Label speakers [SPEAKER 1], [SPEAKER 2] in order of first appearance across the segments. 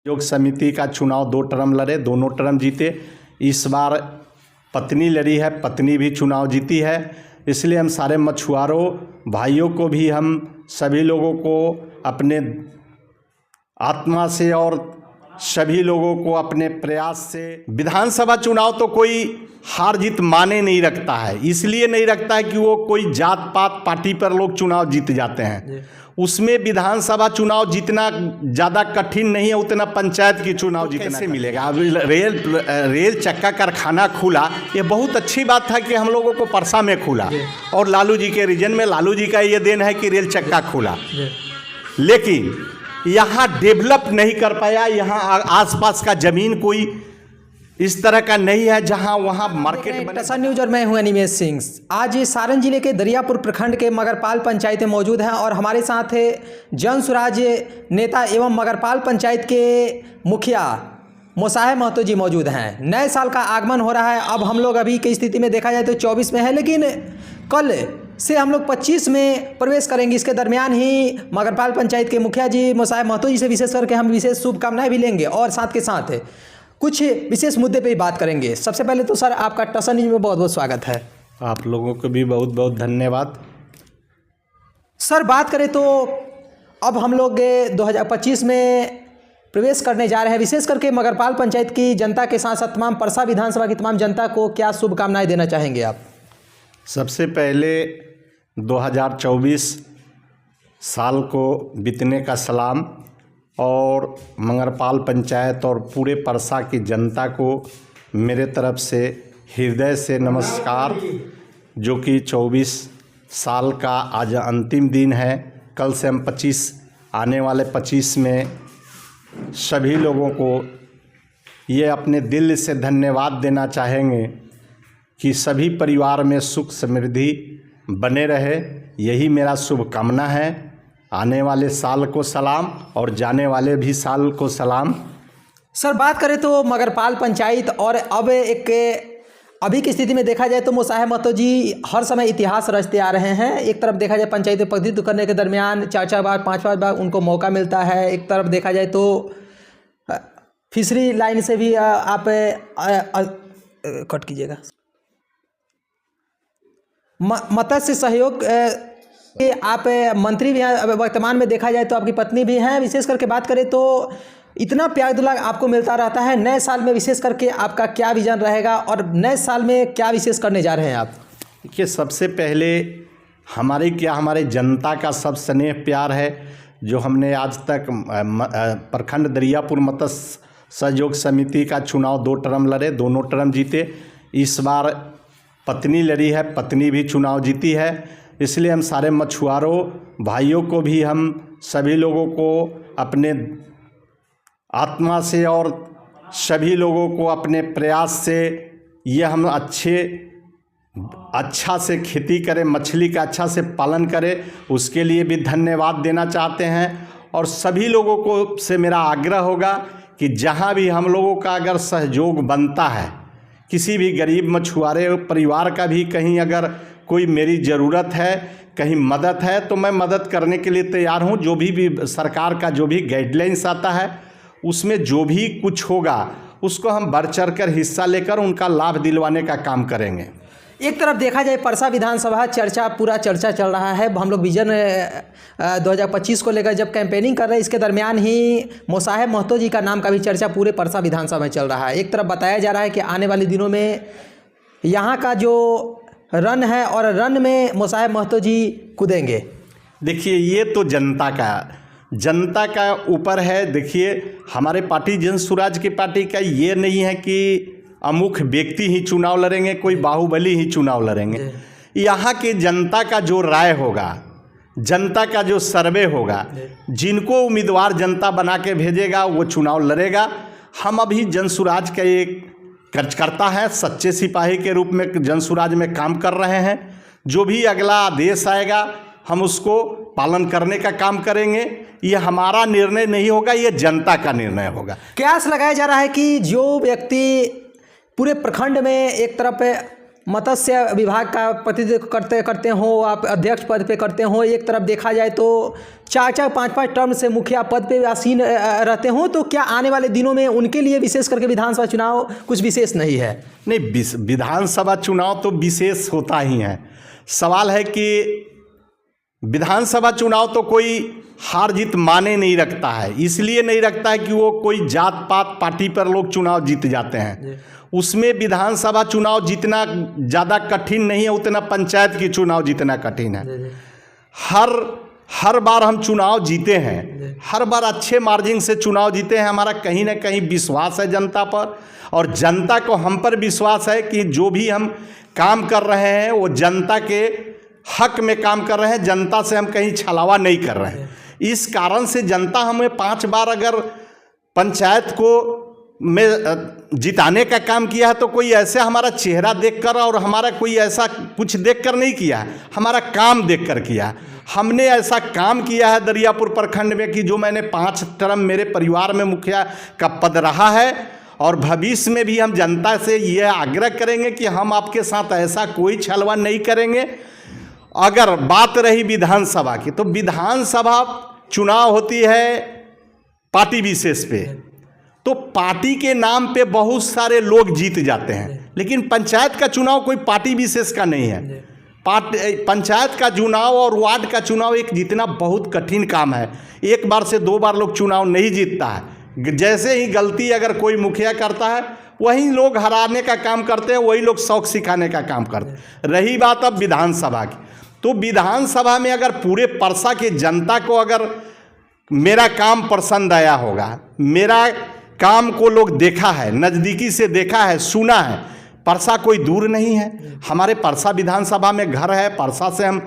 [SPEAKER 1] योग समिति का चुनाव 2 टर्म लड़े, दोनों टर्म जीते। इस बार पत्नी लड़ी है, पत्नी भी चुनाव जीती है। इसलिए हम सारे मछुआरों भाइयों को भी, हम सभी लोगों को अपने आत्मा से और सभी लोगों को अपने प्रयास से, विधानसभा चुनाव तो कोई हार जीत माने नहीं रखता है, इसलिए नहीं रखता है कि वो कोई जात पात पार्टी पर लोग चुनाव जीत जाते हैं। उसमें विधानसभा चुनाव जीतना ज़्यादा कठिन नहीं है उतना पंचायत की चुनाव जीतना कैसे मिलेगा। अब रेल चक्का कारखाना खुला, ये बहुत अच्छी बात था कि हम लोगों को परसा में खुला और लालू जी के रीजन में लालू जी का ये देन है कि रेल चक्का खुला, लेकिन यहाँ डेवलप नहीं कर पाया। यहाँ आसपास का जमीन कोई इस तरह का नहीं है जहां वहां मार्केट बने।
[SPEAKER 2] टसन न्यूज और मैं हूं अनिमेश सिंह। आज सारण जिले के दरियापुर प्रखंड के मगरपाल पंचायत में मौजूद हैं और हमारे साथ जन स्वराज नेता एवं मगरपाल पंचायत के मुखिया मोसाहे महतो जी मौजूद हैं। नए साल का आगमन हो रहा है। अब हम लोग अभी की स्थिति में देखा जाए तो 24 में है, लेकिन कल से हम लोग 25 में प्रवेश करेंगे। इसके दरमियान ही मगरपाल पंचायत के मुखिया जी मोसाहे महतो जी से विशेष करके हम विशेष शुभकामनाएं भी लेंगे और साथ के साथ कुछ विशेष मुद्दे पे बात करेंगे। सबसे पहले तो सर आपका टसन न्यूज में बहुत बहुत स्वागत है।
[SPEAKER 1] आप लोगों को भी बहुत बहुत धन्यवाद।
[SPEAKER 2] सर बात करें तो अब हम लोग 2025 में प्रवेश करने जा रहे हैं। विशेष करके मगरपाल पंचायत की जनता के साथ साथ तमाम परसा विधानसभा की तमाम जनता को क्या शुभकामनाएं देना चाहेंगे आप?
[SPEAKER 1] सबसे पहले 2024 साल को बीतने का सलाम और मगरपाल पंचायत और पूरे परसा की जनता को मेरे तरफ से हृदय से नमस्कार। जो कि 24 साल का आज अंतिम दिन है। कल से हम 25 आने वाले 25 में सभी लोगों को ये अपने दिल से धन्यवाद देना चाहेंगे कि सभी परिवार में सुख समृद्धि बने रहे। यही मेरा शुभकामना है। आने वाले साल को सलाम और जाने वाले भी साल को सलाम।
[SPEAKER 2] सर बात करें तो मगरपाल पंचायत और अब अभी की स्थिति में देखा जाए तो मोसाहे महतो जी हर समय इतिहास रचते आ रहे हैं। एक तरफ देखा जाए पंचायत में प्रतिनिधित्व करने के दरमियान 4-4 बार 5-5 बार उनको मौका मिलता है। एक तरफ देखा जाए तो फिशरी लाइन से भी आप कट कीजिएगा, मत्स्य सहयोग कि आप मंत्री भी हैं। वर्तमान में देखा जाए तो आपकी पत्नी भी हैं। विशेष करके बात करें तो इतना प्यार दुलार आपको मिलता रहता है। नए साल में विशेष करके आपका क्या विजन रहेगा और नए साल में क्या विशेष करने जा रहे हैं आप?
[SPEAKER 1] देखिए, सबसे पहले हमारे जनता का सब स्नेह प्यार है जो हमने आज तक प्रखंड दरियापुर मत्स्य सहयोग समिति का चुनाव 2 टर्म लड़े, दोनों टर्म जीते। इस बार पत्नी लड़ी है, पत्नी भी चुनाव जीती है। इसलिए हम सारे मछुआरों भाइयों को भी, हम सभी लोगों को अपने आत्मा से और सभी लोगों को अपने प्रयास से ये हम अच्छा से खेती करें, मछली का अच्छा से पालन करें, उसके लिए भी धन्यवाद देना चाहते हैं। और सभी लोगों को से मेरा आग्रह होगा कि जहाँ भी हम लोगों का अगर सहयोग बनता है, किसी भी गरीब मछुआरे परिवार का भी कहीं अगर कोई मेरी ज़रूरत है, कहीं मदद है, तो मैं मदद करने के लिए तैयार हूँ। जो भी सरकार का जो भी गाइडलाइंस आता है उसमें जो भी कुछ होगा उसको हम बढ़ चढ़ कर हिस्सा लेकर उनका लाभ दिलवाने का काम करेंगे।
[SPEAKER 2] एक तरफ देखा जाए परसा विधानसभा पूरा चर्चा चल रहा है। हम लोग विजन 2025 को लेकर जब कैंपेनिंग कर रहे हैं, इसके दरमियान ही मोसाहे महतो जी का नाम का भी चर्चा पूरे परसा विधानसभा में चल रहा है। एक तरफ बताया जा रहा है कि आने वाले दिनों में यहाँ का जो रन है और रन में मोसाहे महतो जी कूदेंगे।
[SPEAKER 1] देखिए, ये तो जनता का ऊपर है। देखिए, हमारे पार्टी जन स्वराज की पार्टी का ये नहीं है कि अमुख व्यक्ति ही चुनाव लड़ेंगे, कोई बाहुबली ही चुनाव लड़ेंगे। यहाँ की जनता का जो राय होगा, जनता का जो सर्वे होगा, जिनको उम्मीदवार जनता बना के भेजेगा वो चुनाव लड़ेगा। हम अभी जन स्वराज का एक कार्यकर्ता है, सच्चे सिपाही के रूप में जन स्वराज में काम कर रहे हैं। जो भी अगला आदेश आएगा हम उसको पालन करने का काम करेंगे। ये हमारा निर्णय नहीं होगा, ये जनता का निर्णय होगा।
[SPEAKER 2] कयास लगाया जा रहा है कि जो व्यक्ति पूरे प्रखंड में एक तरफ मत्स्य विभाग का प्रतिनिधित्व करते हो, आप अध्यक्ष पद पे करते हो, एक तरफ देखा जाए तो 4-4, 5-5 टर्म से मुखिया पद पे आसीन रहते हो, तो क्या आने वाले दिनों में उनके लिए विशेष करके विधानसभा चुनाव कुछ विशेष नहीं है?
[SPEAKER 1] नहीं, विधानसभा चुनाव तो विशेष होता ही है। सवाल है कि विधानसभा चुनाव तो कोई हार जीत माने नहीं रखता है, इसलिए नहीं रखता है कि वो कोई जात पात पार्टी पर लोग चुनाव जीत जाते हैं। उसमें विधानसभा चुनाव जीतना ज़्यादा कठिन नहीं है, उतना पंचायत की चुनाव जीतना कठिन है। हर बार हम चुनाव जीते हैं, हर बार अच्छे मार्जिन से चुनाव जीते हैं। हमारा कहीं ना कहीं विश्वास है जनता पर, और जनता को हम पर विश्वास है कि जो भी हम काम कर रहे हैं वो जनता के हक में काम कर रहे हैं, जनता से हम कहीं छलावा नहीं कर रहे हैं। इस कारण से जनता हमें 5 बार अगर पंचायत को में जिताने का काम किया है तो कोई ऐसे हमारा चेहरा देखकर और हमारा कोई ऐसा कुछ देखकर नहीं किया है, हमारा काम देखकर किया है। हमने ऐसा काम किया है दरियापुर प्रखंड में कि जो मैंने 5 टर्म मेरे परिवार में मुखिया का पद रहा है, और भविष्य में भी हम जनता से ये आग्रह करेंगे कि हम आपके साथ ऐसा कोई छलवा नहीं करेंगे। अगर बात रही विधानसभा की, तो विधानसभा चुनाव होती है पार्टी विशेष पे, तो पार्टी के नाम पे बहुत सारे लोग जीत जाते हैं, लेकिन पंचायत का चुनाव कोई पार्टी विशेष का नहीं है। पंचायत का चुनाव और वार्ड का चुनाव एक जीतना बहुत कठिन काम है। 1 बार से 2 बार लोग चुनाव नहीं जीतता है। जैसे ही गलती अगर कोई मुखिया करता है, वही लोग हराने का काम करते हैं, वही लोग शौक सिखाने का काम करते हैं। रही बात अब विधानसभा की, तो विधानसभा में अगर पूरे परसा की जनता को अगर मेरा काम पसंद आया होगा, मेरा काम को लोग देखा है, नज़दीकी से देखा है, सुना है। परसा कोई दूर नहीं है, हमारे परसा विधानसभा में घर है। परसा से हम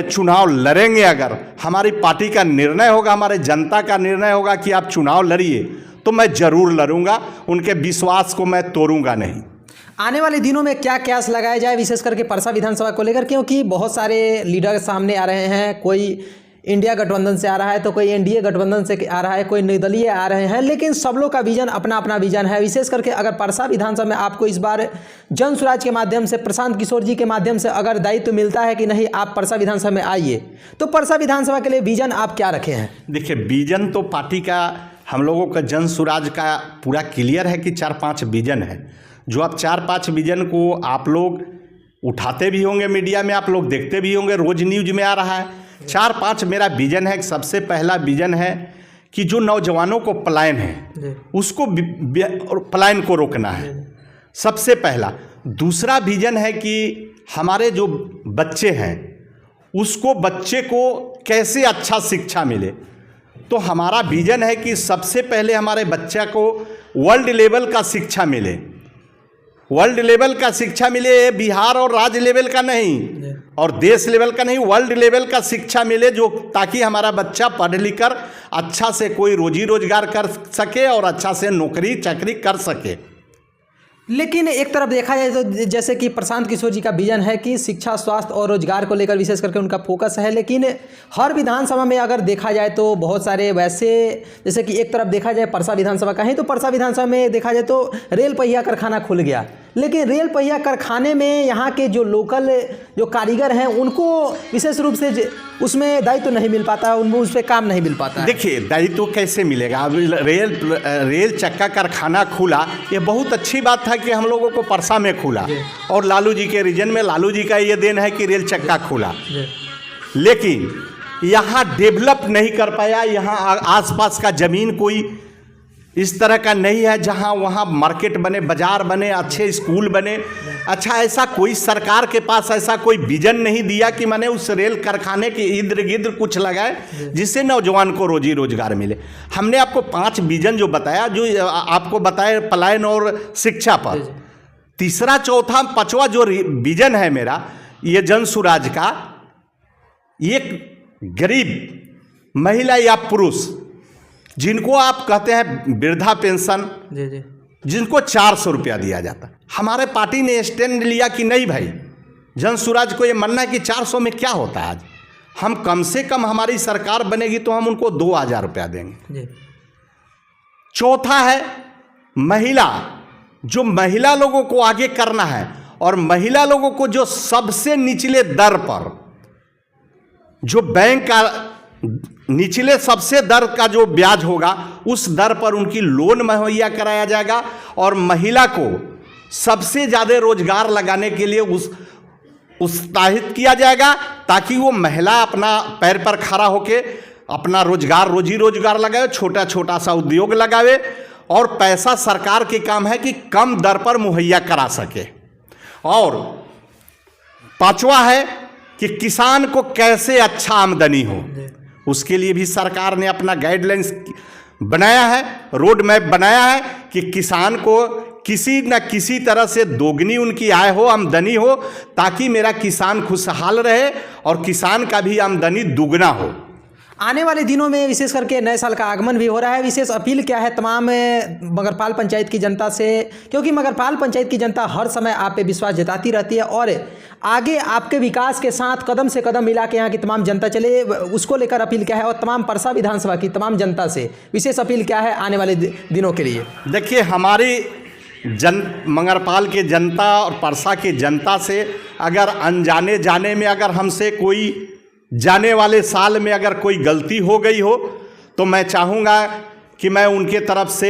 [SPEAKER 1] चुनाव लड़ेंगे। अगर हमारी पार्टी का निर्णय होगा, हमारे जनता का निर्णय होगा कि आप चुनाव लड़िए, तो मैं ज़रूर लड़ूंगा। उनके विश्वास को मैं तोड़ूंगा नहीं।
[SPEAKER 2] आने वाले दिनों में क्या कयास लगाया जाए विशेष करके परसा विधानसभा को लेकर, क्योंकि बहुत सारे लीडर सामने आ रहे हैं, कोई इंडिया गठबंधन से आ रहा है तो कोई एनडीए गठबंधन से आ रहा है, कोई निर्दलीय आ रहे हैं, लेकिन सब लोग का विजन अपना अपना विजन है। विशेष करके अगर परसा विधानसभा में आपको इस बार जन स्वराज के माध्यम से, प्रशांत किशोर जी के माध्यम से अगर दायित्व मिलता है कि नहीं आप परसा विधानसभा में आइए, तो परसा विधानसभा के लिए विजन आप क्या रखे हैं?
[SPEAKER 1] देखिए, विजन तो पार्टी का, हम लोगों का जन स्वराज का पूरा क्लियर है कि 4-5 विजन है। जो आप 4-5 विजन को आप लोग उठाते भी होंगे, मीडिया में आप लोग देखते भी होंगे, रोज न्यूज में आ रहा है। 4-5 मेरा विजन है। सबसे पहला विजन है कि जो नौजवानों को पलायन है, उसको पलायन को रोकना है, सबसे पहला। दूसरा विजन है कि हमारे जो बच्चे हैं, उसको बच्चे को कैसे अच्छा शिक्षा मिले। तो हमारा विजन है कि सबसे पहले हमारे बच्चा को वर्ल्ड लेवल का शिक्षा मिले। वर्ल्ड लेवल का शिक्षा मिले, बिहार और राज्य लेवल का नहीं और देश लेवल का नहीं, वर्ल्ड लेवल का शिक्षा मिले, जो ताकि हमारा बच्चा पढ़ लिख कर अच्छा से कोई रोजी रोजगार कर सके और अच्छा से नौकरी चाकरी कर सके।
[SPEAKER 2] लेकिन एक तरफ देखा जाए तो जैसे कि प्रशांत किशोर जी का विजन है कि शिक्षा, स्वास्थ्य और रोजगार को लेकर विशेष करके उनका फोकस है, लेकिन हर विधानसभा में अगर देखा जाए तो बहुत सारे वैसे, जैसे कि एक तरफ देखा जाए परसा विधानसभा का है, तो परसा विधानसभा में देखा जाए तो रेल पहिया कारखाना खुल गया, लेकिन रेल पहिया कारखाने में यहाँ के जो लोकल जो कारीगर हैं उनको विशेष रूप से उसमें दायित्व नहीं मिल पाता, उनको उस पर काम नहीं मिल पाता।
[SPEAKER 1] देखिए, दायित्व कैसे मिलेगा? अब रेल चक्का कारखाना खुला, ये बहुत अच्छी बात है कि हम लोगों को परसा में खुला, और लालू जी के रीजन में लालू जी का ये देन है कि रेल चक्का खुला, लेकिन यहाँ डेवलप नहीं कर पाया। यहाँ आसपास का ज़मीन कोई इस तरह का नहीं है जहाँ वहाँ मार्केट बने, बाजार बने, अच्छे स्कूल बने। अच्छा, ऐसा कोई सरकार के पास ऐसा कोई विजन नहीं दिया कि मैंने उस रेल कारखाने के इर्द गिर्द कुछ लगाए जिससे नौजवान को रोजी रोजगार मिले। हमने आपको 5 विजन जो बताया, जो आपको बताए पलायन और शिक्षा पर, तीसरा, चौथा, 5वां जो विजन है मेरा, ये जन स्वराज का, एक गरीब महिला या पुरुष जिनको आप कहते हैं वृद्धा पेंशन, जिनको 400 रुपया दिया जाता, हमारे पार्टी ने स्टैंड लिया कि नहीं भाई, जन स्वराज को ये मानना है कि 400 में क्या होता है। आज हम कम से कम, हमारी सरकार बनेगी तो हम उनको 2000 रुपया देंगे। चौथा है महिला, जो महिला लोगों को आगे करना है, और महिला लोगों को जो सबसे निचले दर पर, जो बैंक का निचले सबसे दर का जो ब्याज होगा उस दर पर उनकी लोन मुहैया कराया जाएगा और महिला को सबसे ज़्यादा रोजगार लगाने के लिए उत्साहित किया जाएगा, ताकि वो महिला अपना पैर पर खड़ा होके अपना रोजी रोजगार लगावे, छोटा छोटा सा उद्योग लगावे और पैसा सरकार के काम है कि कम दर पर मुहैया करा सके। और पांचवा है कि किसान को कैसे अच्छा आमदनी हो, उसके लिए भी सरकार ने अपना गाइडलाइंस बनाया है, रोड मैप बनाया है कि किसान को किसी न किसी तरह से दोगुनी उनकी आय हो, आमदनी हो, ताकि मेरा किसान खुशहाल रहे और किसान का भी आमदनी दुगना हो।
[SPEAKER 2] आने वाले दिनों में विशेष करके नए साल का आगमन भी हो रहा है, विशेष अपील क्या है तमाम मगरपाल पंचायत की जनता से, क्योंकि मगरपाल पंचायत की जनता हर समय आप पे विश्वास जताती रहती है और आगे आपके विकास के साथ कदम से कदम मिला के यहाँ की तमाम जनता चले, उसको लेकर अपील क्या है और तमाम परसा विधानसभा की तमाम जनता से विशेष अपील क्या है आने वाले दिनों के लिए?
[SPEAKER 1] देखिए, हमारी मंगरपाल के जनता और परसा की जनता से अगर अनजाने जाने में अगर हमसे कोई जाने वाले साल में अगर कोई गलती हो गई हो तो मैं चाहूँगा कि मैं उनके तरफ से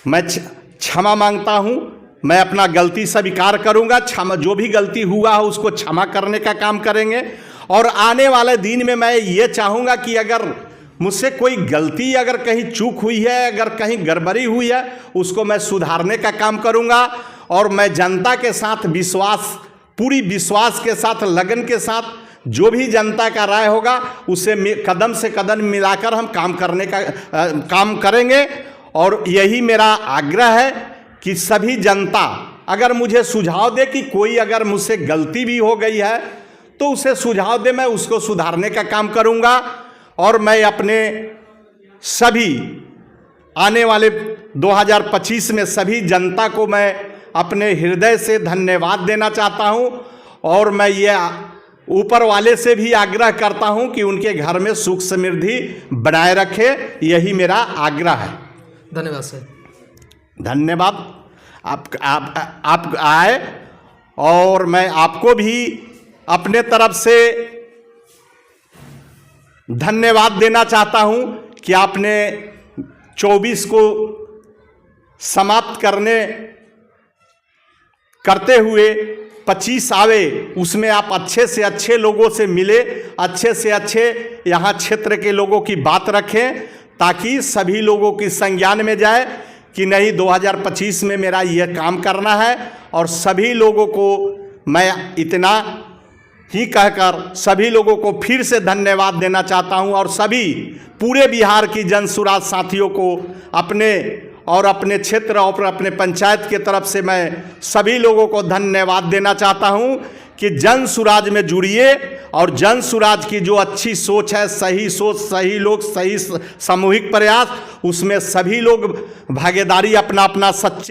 [SPEAKER 1] मैं क्षमा मांगता हूँ। मैं अपना गलती स्वीकार करूँगा, क्षमा जो भी गलती हुआ हो उसको क्षमा करने का काम करेंगे। और आने वाले दिन में मैं ये चाहूँगा कि अगर मुझसे कोई गलती अगर कहीं चूक हुई है, अगर कहीं गड़बड़ी हुई है, उसको मैं सुधारने का काम करूँगा। और मैं जनता के साथ पूरी विश्वास के साथ, लगन के साथ जो भी जनता का राय होगा उसे कदम से कदम मिलाकर हम काम करेंगे। और यही मेरा आग्रह है कि सभी जनता अगर मुझे सुझाव दे कि कोई अगर मुझसे गलती भी हो गई है तो उसे सुझाव दे, मैं उसको सुधारने का काम करूँगा। और मैं अपने सभी आने वाले 2025 में सभी जनता को मैं अपने हृदय से धन्यवाद देना चाहता हूँ। और मैं ये ऊपर वाले से भी आग्रह करता हूं कि उनके घर में सुख समृद्धि बनाए रखे, यही मेरा आग्रह है।
[SPEAKER 2] धन्यवाद सर।
[SPEAKER 1] धन्यवाद। आप आए और मैं आपको भी अपने तरफ से धन्यवाद देना चाहता हूं कि आपने 24 को समाप्त करते हुए 25 आवे, उसमें आप अच्छे से अच्छे लोगों से मिले, अच्छे से अच्छे यहाँ क्षेत्र के लोगों की बात रखें, ताकि सभी लोगों की संज्ञान में जाए कि नहीं 2025 में मेरा यह काम करना है। और सभी लोगों को मैं इतना ही कहकर सभी लोगों को फिर से धन्यवाद देना चाहता हूं। और सभी पूरे बिहार की जन सुराज साथियों को अपने क्षेत्र और अपने पंचायत की तरफ से मैं सभी लोगों को धन्यवाद देना चाहता हूं कि जन सुराज में जुड़िए और जन सुराज की जो अच्छी सोच है, सही सोच, सही लोग, सही सामूहिक प्रयास, उसमें सभी लोग भागीदारी अपना सच्चे